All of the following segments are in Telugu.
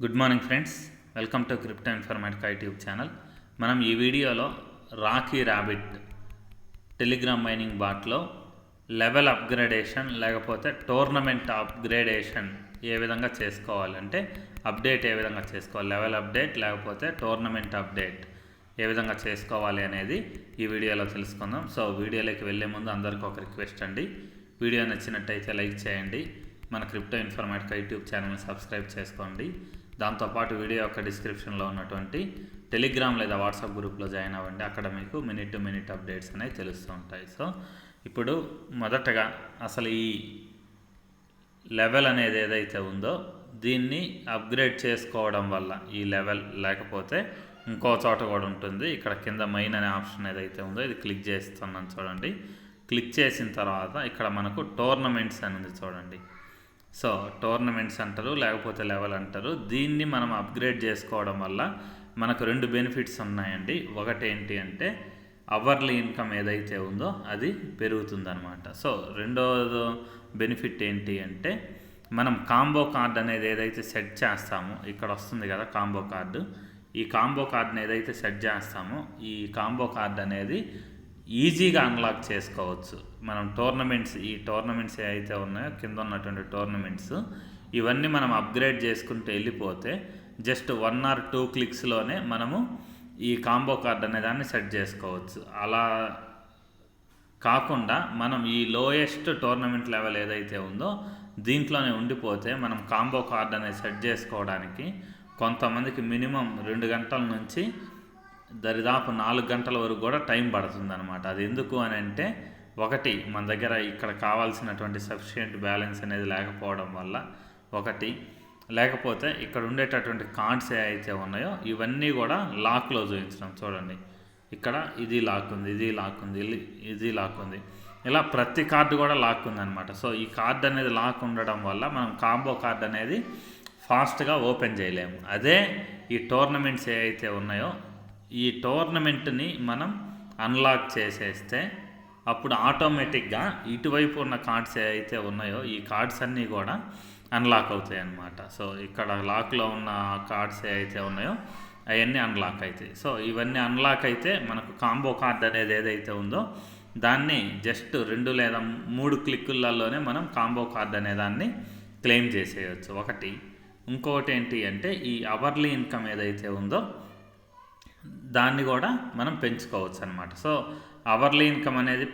Good morning friends, welcome to Crypto Informatica YouTube channel. మనం ఈ వీడియోలో రాకీ ర్యాబిట్ టెలిగ్రామ్ మైనింగ్ బాట్లో లెవెల్ అప్గ్రేడేషన్ లేకపోతే టోర్నమెంట్ అప్గ్రేడేషన్ ఏ విధంగా చేసుకోవాలి, అంటే అప్డేట్ ఏ విధంగా చేసుకోవాలి, లెవెల్ అప్డేట్ లేకపోతే టోర్నమెంట్ అప్డేట్ ఏ విధంగా చేసుకోవాలి అనేది ఈ వీడియోలో తెలుసుకుందాం. సో వీడియోలోకి వెళ్ళే ముందు అందరికీ ఒక రిక్వెస్ట్ అండి, వీడియో నచ్చినట్టయితే లైక్ చేయండి, మన క్రిప్టో ఇన్ఫర్మేటికా యూట్యూబ్ ఛానల్ని సబ్స్క్రైబ్ చేసుకోండి. దాంతోపాటు వీడియో యొక్క డిస్క్రిప్షన్లో ఉన్నటువంటి టెలిగ్రామ్ లేదా వాట్సాప్ గ్రూప్లో జాయిన్ అవ్వండి. అక్కడ మీకు మినిట్ టు మినిట్ అప్డేట్స్ అనేవి తెలుస్తూ ఉంటాయి. సో ఇప్పుడు మొదటగా అసలు ఈ లెవెల్ అనేది ఏదైతే ఉందో దీన్ని అప్గ్రేడ్ చేసుకోవడం వల్ల ఈ లెవెల్ లేకపోతే ఇంకో చోట కూడా ఉంటుంది. ఇక్కడ కింద మైన్ అనే ఆప్షన్ ఏదైతే ఉందో ఇది క్లిక్ చేస్తున్నాను చూడండి. క్లిక్ చేసిన తర్వాత ఇక్కడ మనకు టోర్నమెంట్స్ అని ఉంది చూడండి. సో టోర్నమెంట్స్ అంటారు లేకపోతే లెవెల్ అంటారు. దీన్ని మనం అప్గ్రేడ్ చేసుకోవడం వల్ల మనకు రెండు బెనిఫిట్స్ ఉన్నాయండి. ఒకటి ఏంటి అంటే అవర్లీ ఇన్కమ్ ఏదైతే ఉందో అది పెరుగుతుందన్నమాట. సో రెండోది బెనిఫిట్ ఏంటి అంటే మనం కాంబో కార్డ్ అనేది ఏదైతే సెట్ చేస్తామో, ఇక్కడ వస్తుంది కదా కాంబో కార్డు, ఈ కాంబో కార్డుని ఏదైతే సెట్ చేస్తామో ఈ కాంబో కార్డ్ అనేది ఈజీగా అన్లాక్ చేసుకోవచ్చు. మనం ఈ టోర్నమెంట్స్ ఏవైతే ఉన్నాయో కింద ఉన్నటువంటి టోర్నమెంట్స్ ఇవన్నీ మనం అప్గ్రేడ్ చేసుకుంటూ వెళ్ళిపోతే జస్ట్ 1 or 2 క్లిక్స్లోనే మనము ఈ కాంబో కార్డ్ అనే దాన్ని సెట్ చేసుకోవచ్చు. అలా కాకుండా మనం ఈ లోయెస్ట్ టోర్నమెంట్ లెవెల్ ఏదైతే ఉందో దీంట్లోనే ఉండిపోతే మనం కాంబో కార్డ్ అనేది సెట్ చేసుకోవడానికి కొంతమందికి మినిమం 2 గంటల నుంచి దరిదాపు 4 గంటల వరకు కూడా టైం పడుతుందన్నమాట. అది ఎందుకు అని అంటే ఒకటి మన దగ్గర ఇక్కడ కావాల్సినటువంటి సఫిషియెంట్ బ్యాలెన్స్ అనేది లేకపోవడం వల్ల, ఒకటి లేకపోతే ఇక్కడ ఉండేటటువంటి కార్డ్స్ ఏవైతే ఉన్నాయో ఇవన్నీ కూడా లాక్లో చూపించడం చూడండి. ఇక్కడ ఇది లాక్ ఉంది, ఇది లాక్ ఉంది, ఇది లాక్ ఉంది, ఇలా ప్రతి కార్డు కూడా లాక్ ఉందన్నమాట. సో ఈ కార్డు అనేది లాక్ ఉండడం వల్ల మనం కాంబో కార్డ్ అనేది ఫాస్ట్గా ఓపెన్ చేయలేము. అదే ఈ టోర్నమెంట్స్ ఏవైతే ఉన్నాయో ఈ టోర్నమెంట్ని మనం అన్లాక్ చేసేస్తే అప్పుడు ఆటోమేటిక్గా ఇటువైపు ఉన్న కార్డ్స్ ఏవైతే ఉన్నాయో ఈ కార్డ్స్ అన్నీ కూడా అన్లాక్ అవుతాయి అన్నమాట. సో ఇక్కడ లాక్లో ఉన్న కార్డ్స్ ఏవైతే ఉన్నాయో అవన్నీ అన్లాక్ అవుతాయి. సో ఇవన్నీ అన్లాక్ అయితే మనకు కాంబో కార్డ్ అనేది ఏదైతే ఉందో దాన్ని జస్ట్ 2 లేదా 3 క్లిక్కులలోనే మనం కాంబో కార్డ్ అనే దాన్ని క్లెయిమ్ చేసేయచ్చు. ఒకటి. ఇంకొకటి ఏంటి అంటే ఈ అవర్లీ ఇన్కమ్ ఏదైతే ఉందో దాన్ని కూడా మనం పెంచుకోవచ్చు అనమాట. సో అవర్లీ ఇన్కమ్ అనేది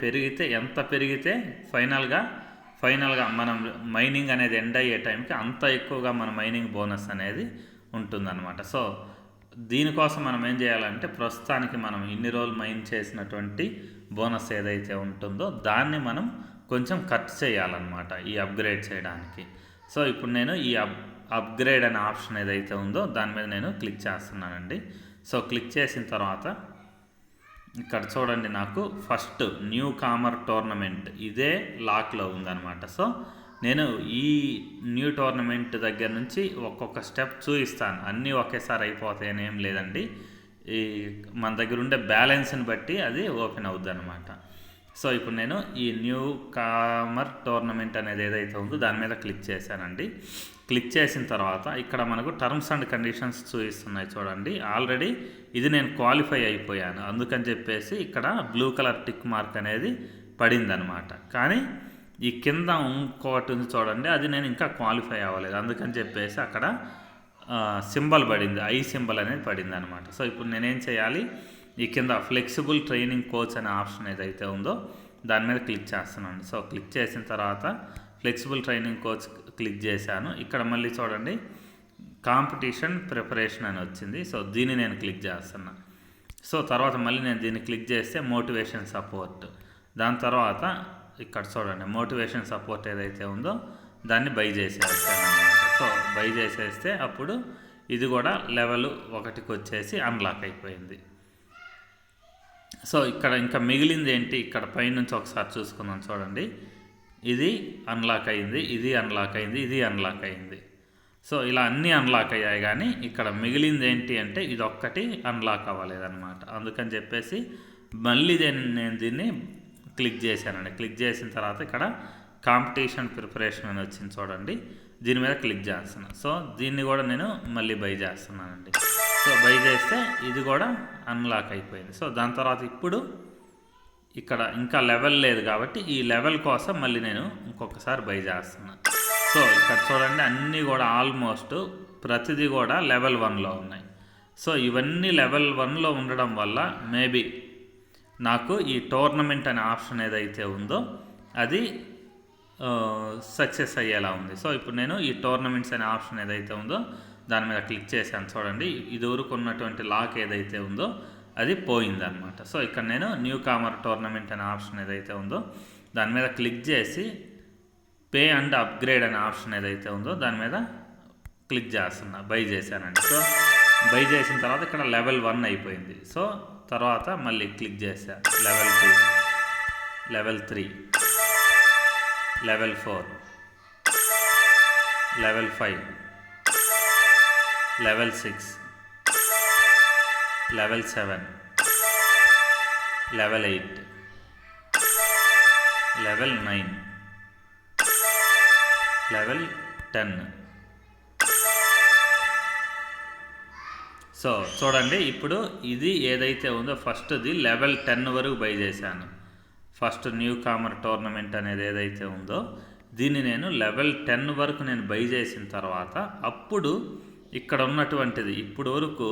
ఎంత పెరిగితే ఫైనల్గా మనం మైనింగ్ అనేది ఎండ్ అయ్యే టైంకి అంత ఎక్కువగా మన మైనింగ్ బోనస్ అనేది ఉంటుందన్నమాట. సో దీనికోసం మనం ఏం చేయాలంటే ప్రస్తుతానికి మనం ఇన్ని రోజులు మైన్ చేసినటువంటి బోనస్ ఏదైతే ఉంటుందో దాన్ని మనం కొంచెం కట్ చేయాలన్నమాట ఈ అప్గ్రేడ్ చేయడానికి. సో ఇప్పుడు నేను ఈ అప్గ్రేడ్ అనే ఆప్షన్ ఏదైతే ఉందో దాని మీద నేను క్లిక్ చేస్తున్నానండి. సో క్లిక్ చేసిన తర్వాత ఇక్కడ చూడండి, నాకు ఫస్ట్ న్యూ కామర్ టోర్నమెంట్ ఇదే లాక్లో ఉందన్నమాట. సో నేను ఈ న్యూ టోర్నమెంట్ దగ్గర నుంచి ఒక్కొక్క స్టెప్ చూపిస్తాను. అన్నీ ఒకేసారి అయిపోతాయని ఏం లేదండి, ఈ మన దగ్గర ఉండే బ్యాలెన్స్ని బట్టి అది ఓపెన్ అవుద్ది అనమాట. సో ఇప్పుడు నేను ఈ న్యూ కామర్ టోర్నమెంట్ అనేది ఏదైతే ఉందో దాని మీద క్లిక్ చేశానండి. క్లిక్ చేసిన తర్వాత ఇక్కడ మనకు టర్మ్స్ అండ్ కండిషన్స్ చూపిస్తున్నాయి చూడండి. ఆల్రెడీ ఇది నేను క్వాలిఫై అయిపోయాను, అందుకని చెప్పేసి ఇక్కడ బ్లూ కలర్ టిక్ మార్క్ అనేది పడిందనమాట. కానీ ఈ కింద ఇంకోటి ఉంది చూడండి, అది నేను ఇంకా క్వాలిఫై అవ్వలేదు, అందుకని చెప్పేసి అక్కడ సింబల్ పడింది, ఐ సింబల్ అనేది పడింది అనమాట. సో ఇప్పుడు నేనేం చేయాలి, ఈ కింద ఫ్లెక్సిబుల్ ట్రైనింగ్ కోచ్ అనే ఆప్షన్ ఏదైతే ఉందో దాని మీద క్లిక్ చేస్తున్నాను. సో క్లిక్ చేసిన తర్వాత ఫ్లెక్సిబుల్ ట్రైనింగ్ కోచ్ క్లిక్ చేశాను. ఇక్కడ మళ్ళీ చూడండి కాంపిటీషన్ ప్రిపరేషన్ అని వచ్చింది. సో దీన్ని నేను క్లిక్ చేస్తున్నా. సో తర్వాత మళ్ళీ నేను దీన్ని క్లిక్ చేస్తే మోటివేషన్ సపోర్ట్, దాని తర్వాత ఇక్కడ చూడండి మోటివేషన్ సపోర్ట్ ఏదైతే ఉందో దాన్ని బై చేసేస్తాను అన్నమాట. సో బై చేసేస్తే అప్పుడు ఇది కూడా లెవెల్ 1కి వచ్చేసి అన్లాక్ అయిపోయింది. సో ఇక్కడ ఇంకా మిగిలింది ఏంటి, ఇక్కడ పైనుంచి ఒకసారి చూసుకుందాం చూడండి. ఇది అన్లాక్ అయింది, ఇది అన్లాక్ అయింది, ఇది అన్లాక్ అయింది. సో ఇలా అన్నీ అన్లాక్ అయ్యాయి, కానీ ఇక్కడ మిగిలింది ఏంటి అంటే ఇది ఒక్కటి అన్లాక్ అవ్వలేదన్నమాట. అందుకని చెప్పేసి మళ్ళీ నేను దీన్ని క్లిక్ చేశానండి. క్లిక్ చేసిన తర్వాత ఇక్కడ కాంపిటీషన్ ప్రిపరేషన్ అని వచ్చింది చూడండి. దీని మీద క్లిక్ చేస్తున్నాను. సో దీన్ని కూడా నేను మళ్ళీ బై చేస్తున్నానండి. సో బై చేస్తే ఇది కూడా అన్లాక్ అయిపోయింది. సో దాని తర్వాత ఇప్పుడు ఇక్కడ ఇంకా లెవెల్ లేదు కాబట్టి ఈ లెవెల్ కోసం మళ్ళీ నేను ఇంకొకసారి బై చేస్తున్నాను. సో ఇక్కడ చూడండి అన్నీ కూడా ఆల్మోస్ట్ ప్రతిదీ కూడా లెవెల్ 1లో ఉన్నాయి. సో ఇవన్నీ లెవెల్ 1లో ఉండడం వల్ల మేబీ నాకు ఈ టోర్నమెంట్ అనే ఆప్షన్ ఏదైతే ఉందో అది సక్సెస్ అయ్యేలా ఉంది. సో ఇప్పుడు నేను ఈ టోర్నమెంట్స్ అనే ఆప్షన్ ఏదైతే ఉందో దాని మీద క్లిక్ చేశాను. చూడండి ఇదివరకు ఉన్నటువంటి లాక్ ఏదైతే ఉందో అది పోయిందనమాట. సో ఇక్కడ నేను న్యూ కామర్ టోర్నమెంట్ అనే ఆప్షన్ ఏదైతే ఉందో దాని మీద క్లిక్ చేసి పే అండ్ అప్గ్రేడ్ అనే ఆప్షన్ ఏదైతే ఉందో దాని మీద క్లిక్ చేస్తున్నా. బై చేశానండి. సో బై చేసిన తర్వాత ఇక్కడ లెవెల్ 1 అయిపోయింది. సో తర్వాత మళ్ళీ క్లిక్ చేశా. Level 2, level 3, level 4, level 5, level 6, level 7, level 8, level 9, level 10. So చూడండి ఇప్పుడు ఇది ఏదైతే ఉందో ఫస్ట్ది లెవెల్ 10 వరకు బై చేశాను. ఫస్ట్ న్యూ కామర్ టోర్నమెంట్ అనేది ఏదైతే ఉందో దీన్ని నేను లెవెల్ 10 వరకు నేను బై చేసిన తర్వాత అప్పుడు ఇక్కడ ఉన్నటువంటిది ఇప్పుడు వరకు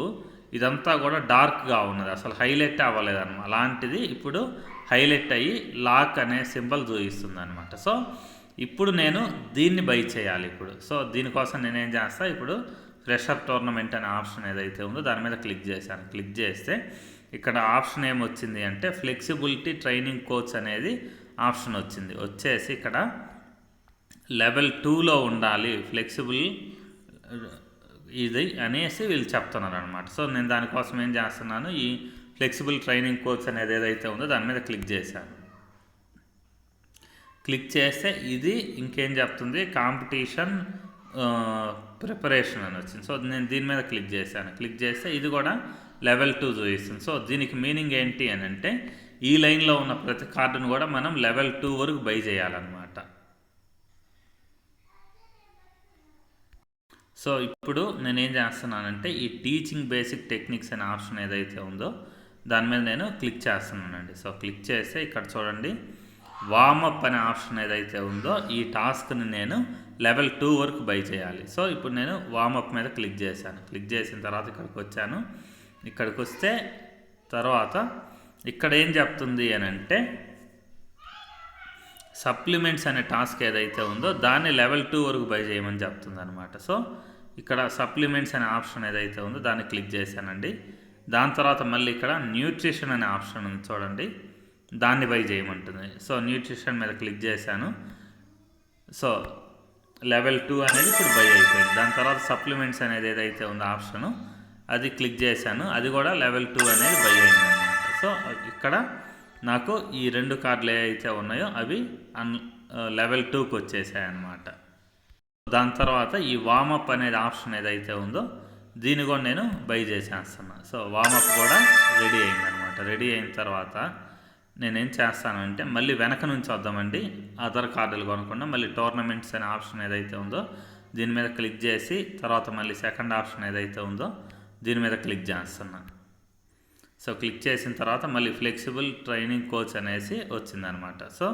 ఇదంతా కూడా డార్క్గా ఉన్నది, అసలు హైలైట్ అవ్వలేదన్నమాట. అలాంటిది ఇప్పుడు హైలైట్ అయ్యి లాక్ అనే సింబల్ చూపిస్తుంది అనమాట. సో ఇప్పుడు నేను దీన్ని బై చేయాలి ఇప్పుడు. సో దీనికోసం నేనేం చేస్తా, ఇప్పుడు ఫ్రెషర్ టోర్నమెంట్ అనే ఆప్షన్ ఏదైతే ఉందో దాని మీద క్లిక్ చేశాను. క్లిక్ చేస్తే ఇక్కడ ఆప్షన్ ఏమొచ్చింది అంటే ఫ్లెక్సిబిలిటీ ట్రైనింగ్ కోచ్ అనేది ఆప్షన్ వచ్చింది. వచ్చేసి ఇక్కడ లెవెల్ 2లో ఉండాలి ఫ్లెక్సిబుల్ ఇది అనేసి వీళ్ళు చెప్తున్నారు అనమాట. సో నేను దానికోసం ఏం చేస్తున్నాను, ఈ ఫ్లెక్సిబుల్ ట్రైనింగ్ కోచ్ అనేది ఏదైతే ఉందో దాని మీద క్లిక్ చేశాను. క్లిక్ చేస్తే ఇది ఇంకేం చెప్తుంది, కాంపిటీషన్ ప్రిపరేషన్ అని వచ్చింది. సో నేను దీని మీద క్లిక్ చేశాను. క్లిక్ చేస్తే ఇది కూడా లెవెల్ 2 చూపిస్తుంది. సో దీనికి మీనింగ్ ఏంటి అని అంటే ఈ లైన్లో ఉన్న ప్రతి కార్డును కూడా మనం లెవెల్ 2 వరకు బై చేయాలన్నమాట. సో ఇప్పుడు నేనేం చేస్తున్నానంటే ఈ టీచింగ్ బేసిక్ టెక్నిక్స్ అనే ఆప్షన్ ఏదైతే ఉందో దాని మీద నేను క్లిక్ చేస్తున్నానండి. సో క్లిక్ చేస్తే ఇక్కడ చూడండి వార్మప్ అనే ఆప్షన్ ఏదైతే ఉందో ఈ టాస్క్ని నేను లెవెల్ 2 వరకు బై చేయాలి. సో ఇప్పుడు నేను వార్మప్ మీద క్లిక్ చేశాను. క్లిక్ చేసిన తర్వాత ఇక్కడికి వచ్చాను. ఇక్కడికి వస్తే తర్వాత ఇక్కడ ఏం చెప్తుంది అని అంటే సప్లిమెంట్స్ అనే టాస్క్ ఏదైతే ఉందో దాన్ని లెవెల్ 2 వరకు బై చేయమని చెప్తుంది అనమాట. సో ఇక్కడ సప్లిమెంట్స్ అనే ఆప్షన్ ఏదైతే ఉందో దాన్ని క్లిక్ చేశానండి. దాని తర్వాత మళ్ళీ ఇక్కడ న్యూట్రిషన్ అనే ఆప్షన్ ఉంది చూడండి, దాన్ని బై చేయమంటుంది. సో న్యూట్రిషన్ మీద క్లిక్ చేశాను. సో లెవెల్ 2 అనేది ఇప్పుడు బై అయిపోయింది. దాని తర్వాత సప్లిమెంట్స్ అనేది ఏదైతే ఉందో ఆప్షను అది క్లిక్ చేశాను, అది కూడా లెవెల్ 2 అనేది బై అయింది అనమాట. సో ఇక్కడ నాకు ఈ 2 కార్డులు ఏవైతే ఉన్నాయో అవి లెవెల్ 2కి వచ్చేసాయి అన్నమాట. దాని తర్వాత ఈ వార్మప్ అనేది ఆప్షన్ ఏదైతే ఉందో దీన్ని కూడా నేను బై చేసేస్తున్నాను. సో వార్మప్ కూడా రెడీ అయిందనమాట. రెడీ అయిన తర్వాత నేనేం చేస్తాను అంటే మళ్ళీ వెనక నుంచి వద్దామండి, అదర్ కార్డులు కొనకుండా మళ్ళీ టోర్నమెంట్స్ అనే ఆప్షన్ ఏదైతే ఉందో దీని మీద క్లిక్ చేసి తర్వాత మళ్ళీ సెకండ్ ఆప్షన్ ఏదైతే ఉందో దీని మీద క్లిక్ చేస్తున్నాను. సో క్లిక్ చేసిన తర్వాత మళ్ళీ ఫ్లెక్సిబుల్ ట్రైనింగ్ కోచ్ అనేసి వచ్చిందనమాట. సో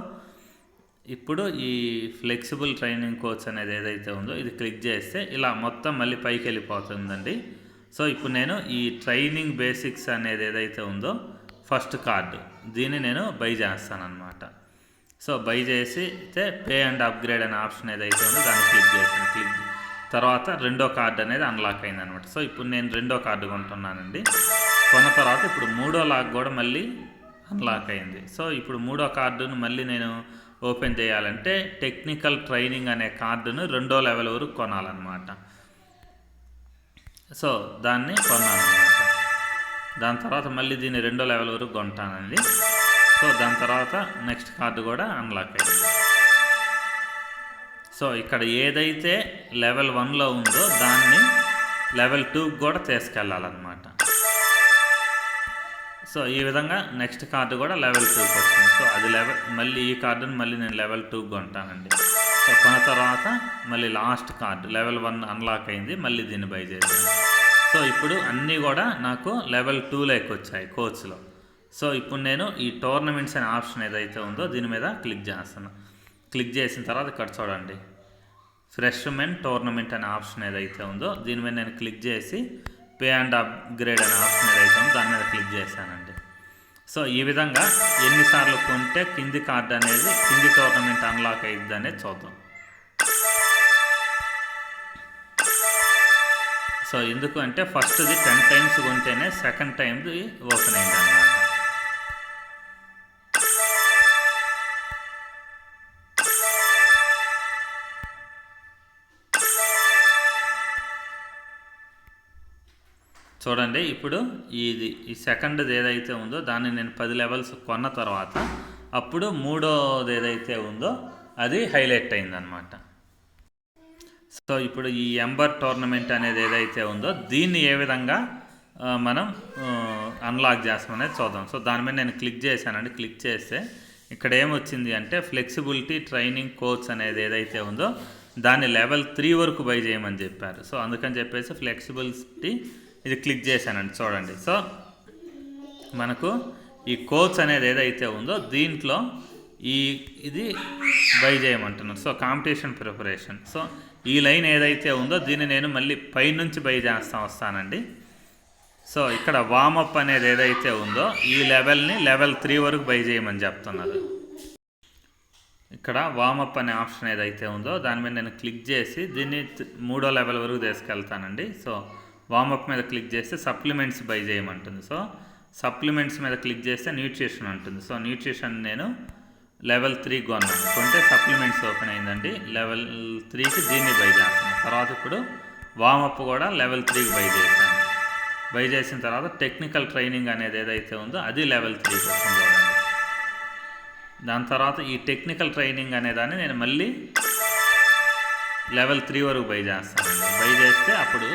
ఇప్పుడు ఈ ఫ్లెక్సిబుల్ ట్రైనింగ్ కోచ్ అనేది ఏదైతే ఉందో ఇది క్లిక్ చేస్తే ఇలా మొత్తం మళ్ళీ పైకి వెళ్ళిపోతుందండి. సో ఇప్పుడు నేను ఈ ట్రైనింగ్ బేసిక్స్ అనేది ఏదైతే ఉందో ఫస్ట్ కార్డు దీన్ని నేను బై చేస్తానన్నమాట. సో బై చేస్తే పే అండ్ అప్గ్రేడ్ అనే ఆప్షన్ ఏదైతే ఉందో దాన్ని క్లిక్ చేసాను. క్లిక్ తర్వాత రెండో కార్డు అనేది అన్లాక్ అయిందనమాట. సో ఇప్పుడు నేను రెండో కార్డు కొంటున్నానండి. కొన్న తర్వాత ఇప్పుడు మూడో లాక్ కూడా మళ్ళీ అన్లాక్ అయింది. సో ఇప్పుడు మూడో కార్డును మళ్ళీ నేను ఓపెన్ చేయాలంటే టెక్నికల్ ట్రైనింగ్ అనే కార్డును 2వ లెవెల్ వరకు కొనాలన్నమాట. సో దాన్ని కొన్నానమాట. దాని తర్వాత మళ్ళీ దీన్ని 2వ లెవెల్ వరకు కొంటానండి. సో దాని తర్వాత నెక్స్ట్ కార్డు కూడా అన్లాక్ అయింది. సో ఇక్కడ ఏదైతే లెవెల్ 1లో ఉందో దాన్ని లెవెల్ 2కి కూడా తీసుకెళ్ళాలన్నమాట. సో ఈ విధంగా నెక్స్ట్ కార్డు కూడా లెవెల్ 2కి వచ్చింది. సో అది మళ్ళీ ఈ కార్డుని మళ్ళీ నేను లెవెల్ 2కి కొంటానండి. సో కొన్న తర్వాత మళ్ళీ లాస్ట్ కార్డు లెవెల్ 1 అన్లాక్ అయింది, మళ్ళీ దీన్ని బై చేశాను. సో ఇప్పుడు అన్నీ కూడా నాకు లెవెల్ 2లోకి వచ్చాయి కోచ్లో. సో ఇప్పుడు నేను ఈ టోర్నమెంట్స్ అనే ఆప్షన్ ఏదైతే ఉందో దీని మీద క్లిక్ చేస్తాను. క్లిక్ చేసిన తర్వాత ఇక్కడ చూడండి ఫ్రెష్ మెన్ టోర్నమెంట్ అనే ఆప్షన్ ఏదైతే ఉందో దీని మీద నేను క్లిక్ చేసి పే అండ్ అప్గ్రేడ్ అనే ఆప్షన్ ఏదైతే ఉందో దాని మీద క్లిక్ చేశానండి. సో ఈ విధంగా ఎన్నిసార్లు కొంటే కింది కార్డు అనేది కింది టోర్నమెంట్ అన్లాక్ అయ్యిద్ది అనేది చూద్దాం. సో ఎందుకు అంటే ఫస్ట్ది 10 టైమ్స్ కొంటేనే సెకండ్ టైంది ఓపెన్ అయింది అన్నమాట. చూడండి ఇప్పుడు ఈ సెకండ్ది ఏదైతే ఉందో దాన్ని నేను 10 లెవెల్స్ కొన్న తర్వాత అప్పుడు మూడోది ఏదైతే ఉందో అది హైలైట్ అయిందనమాట. సో ఇప్పుడు ఈ ఎంబర్ టోర్నమెంట్ అనేది ఏదైతే ఉందో దీన్ని ఏ విధంగా మనం అన్లాక్ చేస్తామనేది చూద్దాం. సో దాని మీద నేను క్లిక్ చేశానండి. క్లిక్ చేస్తే ఇక్కడ ఏమొచ్చింది అంటే ఫ్లెక్సిబిలిటీ ట్రైనింగ్ కోచ్ అనేది ఏదైతే ఉందో దాన్ని లెవెల్ 3 వరకు బై చేయమని చెప్పారు. సో అందుకని చెప్పేసి ఫ్లెక్సిబిలిటీ ఇది క్లిక్ చేశానండి. చూడండి సో మనకు ఈ కోచ్ అనేది ఏదైతే ఉందో దీంట్లో ఇది బై చేయమంటున్నారు. So competition preparation. సో ఈ లైన్ ఏదైతే ఉందో దీన్ని నేను మళ్ళీ పైనుంచి బై వస్తానండి. సో ఇక్కడ వామప్ అనేది ఏదైతే ఉందో ఈ లెవెల్ని లెవెల్ 3 వరకు బై చేయమని చెప్తున్నారు. ఇక్కడ వామప్ అనే ఆప్షన్ ఏదైతే ఉందో దాని మీద నేను క్లిక్ చేసి దీన్ని 3వ లెవెల్ వరకు తీసుకెళ్తానండి. సో వామప్ మీద క్లిక్ చేస్తే సప్లిమెంట్స్ బై చేయమంటుంది. సో సప్లిమెంట్స్ మీద క్లిక్ చేస్తే న్యూట్రిషన్ ఉంటుంది. సో న్యూట్రిషన్ నేను లెవెల్ 3 కొన్నాను. కొంటే సప్లిమెంట్స్ ఓపెన్ అయిందండి. లెవెల్ 3కి దీన్ని బై చేస్తాను. తర్వాత ఇప్పుడు వామప్ కూడా లెవెల్ 3కి బై చేశాను. బై చేసిన తర్వాత టెక్నికల్ ట్రైనింగ్ అనేది ఏదైతే ఉందో అది లెవెల్ 3కి వస్తుంది చూడండి. దాని తర్వాత ఈ టెక్నికల్ ట్రైనింగ్ అనేదాన్ని నేను మళ్ళీ లెవెల్ 3 వరకు బై చేస్తానండి. బై చేస్తే అప్పుడు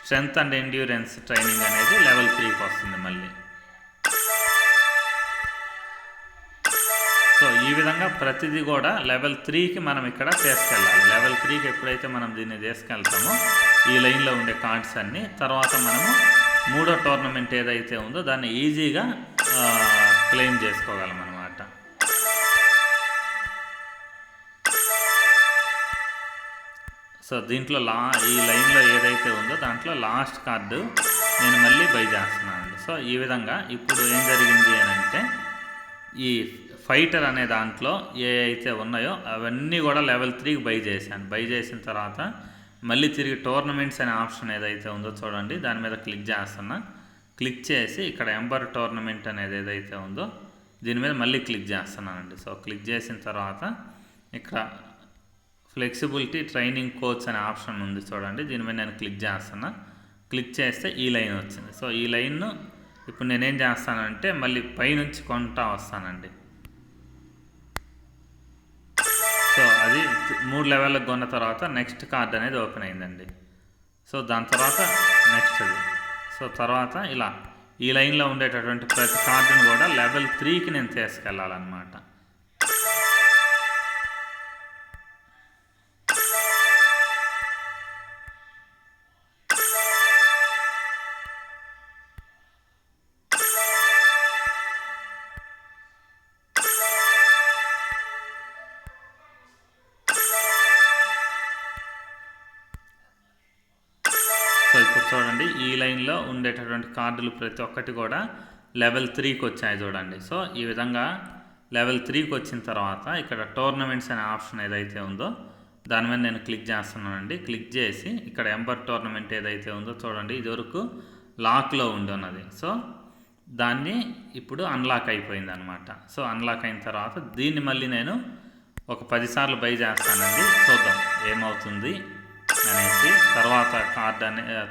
స్ట్రెంగ్త్ అండ్ ఎండ్యూరెన్స్ ట్రైనింగ్ అనేది లెవెల్ 3కి వస్తుంది మళ్ళీ. సో ఈ విధంగా ప్రతిదీ కూడా లెవెల్ 3కి మనం ఇక్కడ తీసుకెళ్ళాలి. లెవెల్ 3కి ఎప్పుడైతే మనం దీన్ని తీసుకెళ్తామో ఈ లైన్లో ఉండే కార్డ్స్ అన్నీ తర్వాత మనము 3వ టోర్నమెంట్ ఏదైతే ఉందో దాన్ని ఈజీగా క్లెయిమ్ చేసుకోగలం అనమాట. సో దీంట్లో ఈ లైన్లో ఏదైతే ఉందో దాంట్లో లాస్ట్ కార్డు నేను మళ్ళీ బై చేస్తున్నానండి. సో ఈ విధంగా ఇప్పుడు ఏం జరిగింది అని అంటే ఈ ఫైటర్ అనే దాంట్లో ఏ అయితే ఉన్నాయో అవన్నీ కూడా లెవెల్ 3కి బై చేశాను. బై చేసిన తర్వాత మళ్ళీ తిరిగి టోర్నమెంట్స్ అనే ఆప్షన్ ఏదైతే ఉందో చూడండి దాని మీద క్లిక్ చేస్తున్నా. క్లిక్ చేసి ఇక్కడ ఎంబర్ టోర్నమెంట్ అనేది ఏదైతే ఉందో దీని మీద మళ్ళీ క్లిక్ చేస్తున్నానండి. సో క్లిక్ చేసిన తర్వాత ఇక్కడ ఫ్లెక్సిబిలిటీ ట్రైనింగ్ కోచ్ అనే ఆప్షన్ ఉంది చూడండి. దీని మీద నేను క్లిక్ చేస్తున్నా. క్లిక్ చేస్తే ఈ లైన్ వచ్చింది. సో ఈ లైన్ను ఇప్పుడు నేనేం చేస్తానంటే మళ్ళీ పైనుంచి కొంటా వస్తానండి. సో అది 3 లెవెల్కి కొన్న తర్వాత నెక్స్ట్ కార్డ్ అనేది ఓపెన్ అయిందండి. సో దాని తర్వాత నెక్స్ట్ అది. సో తర్వాత ఇలా ఈ లైన్లో ఉండేటటువంటి ప్రతి కార్డును కూడా లెవెల్ 3కి నేను తీసుకెళ్ళాలన్నమాట. సో ఇప్పుడు చూడండి ఈ లైన్లో ఉండేటటువంటి కార్డులు ప్రతి ఒక్కటి కూడా లెవెల్ 3కి వచ్చాయి చూడండి. సో ఈ విధంగా లెవెల్ 3కి వచ్చిన తర్వాత ఇక్కడ టోర్నమెంట్స్ అనే ఆప్షన్ ఏదైతే ఉందో దాని మీద నేను క్లిక్ చేస్తున్నానండి. క్లిక్ చేసి ఇక్కడ ఎంబర్ టోర్నమెంట్ ఏదైతే ఉందో చూడండి ఇదివరకు లాక్లో ఉన్నది. సో దాన్ని ఇప్పుడు అన్లాక్ అయిపోయింది అనమాట. సో అన్లాక్ అయిన తర్వాత దీన్ని మళ్ళీ నేను ఒక 10 సార్లు బై చేస్తానండి. చూద్దాం ఏమవుతుంది అనేసి. తర్వాత కార్డ్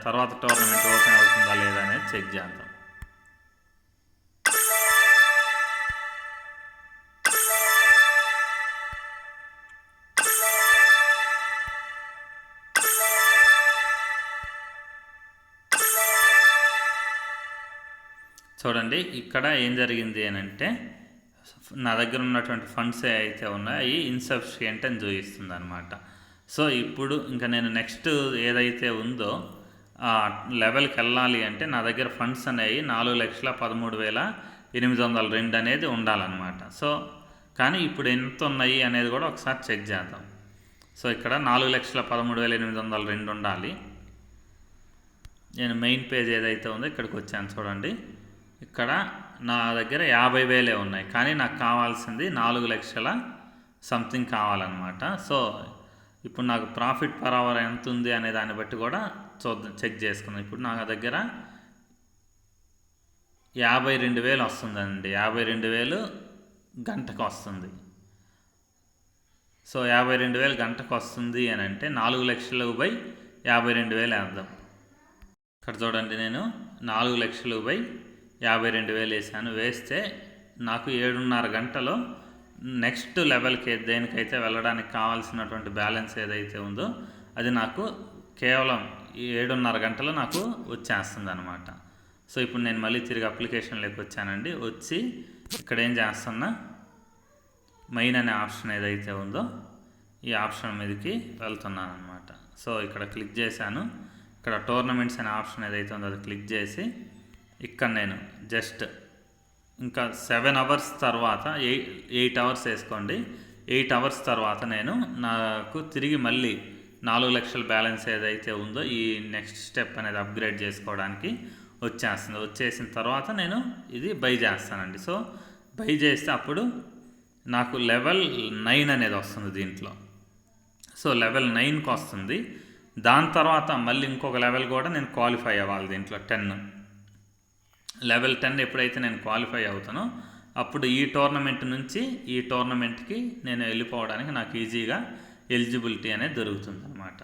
తర్వాత టోర్నమెంట్ ఓపెన్ అవుతుందా లేదా అనేది చెక్ చేద్దాం. చూడండి ఇక్కడ ఏం జరిగింది అని అంటే నా దగ్గర ఉన్నటువంటి ఫండ్స్ ఏవైతే ఉన్నాయో అవి ఇన్సఫిషియంట్ అని చూపిస్తుంది అనమాట. సో ఇప్పుడు ఇంకా నేను నెక్స్ట్ ఏదైతే ఉందో ఆ లెవెల్కి వెళ్ళాలి అంటే నా దగ్గర ఫండ్స్ అనేవి 4,13,802 అనేది ఉండాలన్నమాట. సో కానీ ఇప్పుడు ఎంత ఉన్నాయి అనేది కూడా ఒకసారి చెక్ చేద్దాం. సో ఇక్కడ 4,13,802 ఉండాలి. నేను మెయిన్ పేజ్ ఏదైతే ఉందో ఇక్కడికి వచ్చాను చూడండి. ఇక్కడ నా దగ్గర 50,000 ఉన్నాయి, కానీ నాకు కావాల్సింది 4 లక్షల సంథింగ్ కావాలన్నమాట. సో ఇప్పుడు నాకు ప్రాఫిట్ పర్ అవర్ ఎంత ఉంది అనే దాన్ని బట్టి కూడా చూద్దాం, చెక్ చేసుకుందాం. ఇప్పుడు నా దగ్గర 52,000 వస్తుందండి. 52,000 గంటకు వస్తుంది. సో 52,000 గంటకు వస్తుంది అని అంటే 4,00,000/52,000 వేద్దాం. ఇక్కడ చూడండి, నేను 4,00,000/52,000 వేసాను. వేస్తే నాకు 7.5 గంటలో నెక్స్ట్ లెవెల్కి దేనికైతే వెళ్ళడానికి కావాల్సినటువంటి బ్యాలెన్స్ ఏదైతే ఉందో అది నాకు కేవలం 7.5 గంటలో నాకు వచ్చేస్తుంది అనమాట. సో ఇప్పుడు నేను మళ్ళీ తిరిగి అప్లికేషన్లోకి వచ్చానండి. వచ్చి ఇక్కడ ఏం చేస్తున్నా, మెయిన్ అనే ఆప్షన్ ఏదైతే ఉందో ఈ ఆప్షన్ మీదకి వెళ్తున్నాను అనమాట. సో ఇక్కడ క్లిక్ చేశాను. ఇక్కడ టోర్నమెంట్స్ అనే ఆప్షన్ ఏదైతే ఉందో అది క్లిక్ చేసి ఇక్కడ నేను జస్ట్ ఇంకా 7 అవర్స్ తర్వాత 8 అవర్స్ వేసుకోండి. 8 అవర్స్ తర్వాత నేను నాకు తిరిగి మళ్ళీ 4 లక్షల బ్యాలెన్స్ ఏదైతే ఉందో ఈ నెక్స్ట్ స్టెప్ అనేది అప్గ్రేడ్ చేసుకోవడానికి వచ్చేస్తుంది. వచ్చేసిన తర్వాత నేను ఇది బై చేస్తానండి. సో బై చేస్తే అప్పుడు నాకు లెవెల్ 9 అనేది వస్తుంది దీంట్లో. సో లెవెల్ 9కి వస్తుంది. దాని తర్వాత మళ్ళీ ఇంకొక లెవెల్ కూడా నేను క్వాలిఫై అవ్వాలి దీంట్లో 10. లెవెల్ 10 ఎప్పుడైతే నేను క్వాలిఫై అవుతానో అప్పుడు ఈ టోర్నమెంట్ నుంచి ఈ టోర్నమెంట్కి నేను వెళ్ళిపోవడానికి నాకు ఈజీగా ఎలిజిబిలిటీ అనేది దొరుకుతుంది అనమాట.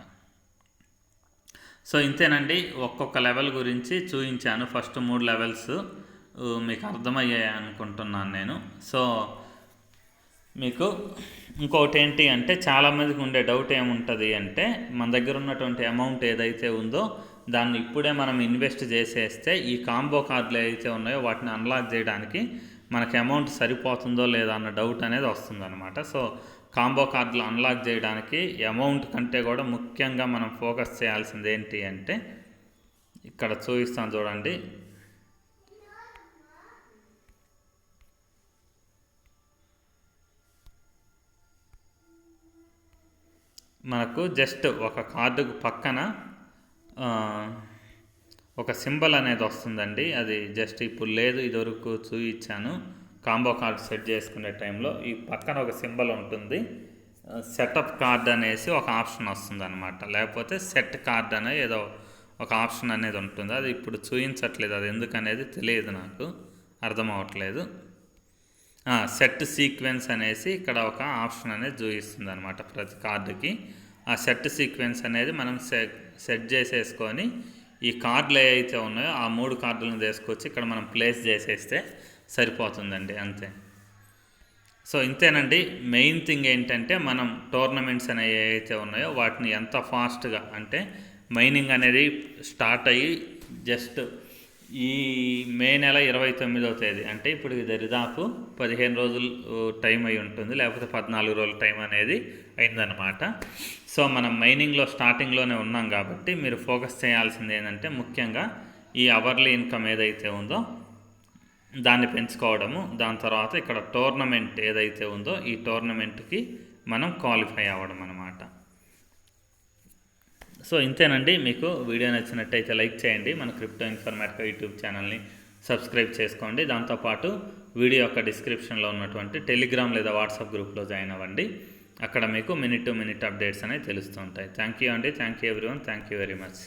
సో ఇంతేనండి, ఒక్కొక్క లెవెల్ గురించి చూపించాను. ఫస్ట్ 3 లెవెల్స్ మీకు అర్థమయ్యాయి అనుకుంటున్నాను నేను. సో మీకు ఇంకొకటి ఏంటి అంటే చాలామందికి ఉండే డౌట్ ఏముంటుంది అంటే మన దగ్గర ఉన్నటువంటి అమౌంట్ ఏదైతే ఉందో దాన్ని ఇప్పుడే మనం ఇన్వెస్ట్ చేసేస్తే ఈ కాంబో కార్డులు ఏవైతే ఉన్నాయో వాటిని అన్లాక్ చేయడానికి మనకి అమౌంట్ సరిపోతుందో లేదా అన్న డౌట్ అనేది వస్తుందన్నమాట. సో కాంబో కార్డులు అన్లాక్ చేయడానికి అమౌంట్ కంటే కూడా ముఖ్యంగా మనం ఫోకస్ చేయాల్సింది ఏంటి అంటే ఇక్కడ చూపిస్తాను చూడండి. మనకు జస్ట్ ఒక కార్డుకు పక్కన ఒక సింబల్ అనేది వస్తుందండి. అది జస్ట్ ఇప్పుడు లేదు, ఇదివరకు చూపించాను. కాంబో కార్డ్ సెట్ చేసుకునే టైంలో ఈ పక్కన ఒక సింబల్ ఉంటుంది. సెటప్ కార్డ్ అనేసి ఒక ఆప్షన్ వస్తుంది అనమాట. లేకపోతే సెట్ కార్డ్ అనే ఏదో ఒక ఆప్షన్ అనేది ఉంటుంది. అది ఇప్పుడు చూపించట్లేదు, అది ఎందుకనేది తెలియదు, నాకు అర్థం అవ్వట్లేదు. సెట్ సీక్వెన్స్ అనేసి ఇక్కడ ఒక ఆప్షన్ అనేది చూపిస్తుంది అనమాట ప్రతి కార్డుకి. ఆ సెట్ సీక్వెన్స్ అనేది మనం సెట్ చేసేసుకొని ఈ కార్డులు ఏవైతే ఉన్నాయో ఆ 3 కార్డులను తీసుకొచ్చి ఇక్కడ మనం ప్లేస్ చేసేస్తే సరిపోతుందండి, అంతే. సో ఇంతేనండి. మెయిన్ థింగ్ ఏంటంటే మనం టోర్నమెంట్స్ అనేవి ఏవైతే ఉన్నాయో వాటిని ఎంత ఫాస్ట్గా అంటే మైనింగ్ అనేది స్టార్ట్ అయ్యి జస్ట్ ఈ మే నెల 29వ తేదీ అంటే ఇప్పుడు దరిదాపు 15 రోజులు టైం అయి ఉంటుంది, లేకపోతే 14 రోజుల టైం అనేది అయిందనమాట. సో మనం మైనింగ్లో స్టార్టింగ్లోనే ఉన్నాం కాబట్టి మీరు ఫోకస్ చేయాల్సింది ఏంటంటే ముఖ్యంగా ఈ అవర్లీ ఇన్కమ్ ఏదైతే ఉందో దాన్ని పెంచుకోవడము. దాని తర్వాత ఇక్కడ టోర్నమెంట్ ఏదైతే ఉందో ఈ టోర్నమెంట్కి మనం క్వాలిఫై అవ్వడం అనమాట. సో ఇంతేనండి. మీకు వీడియో నచ్చినట్టయితే లైక్ చేయండి. మన క్రిప్టో ఇన్ఫర్మేటికా యూట్యూబ్ ఛానల్ని సబ్స్క్రైబ్ చేసుకోండి. దాంతోపాటు వీడియో యొక్క డిస్క్రిప్షన్లో ఉన్నటువంటి టెలిగ్రామ్ లేదా వాట్సాప్ గ్రూప్లో జాయిన్ అవ్వండి. అక్కడ మీకు మినిట్ టు మినిట్ అప్డేట్స్ అనేవి తెలుస్తూ ఉంటాయి. థ్యాంక్ యూ అండి. Thank you everyone. Thank you very much.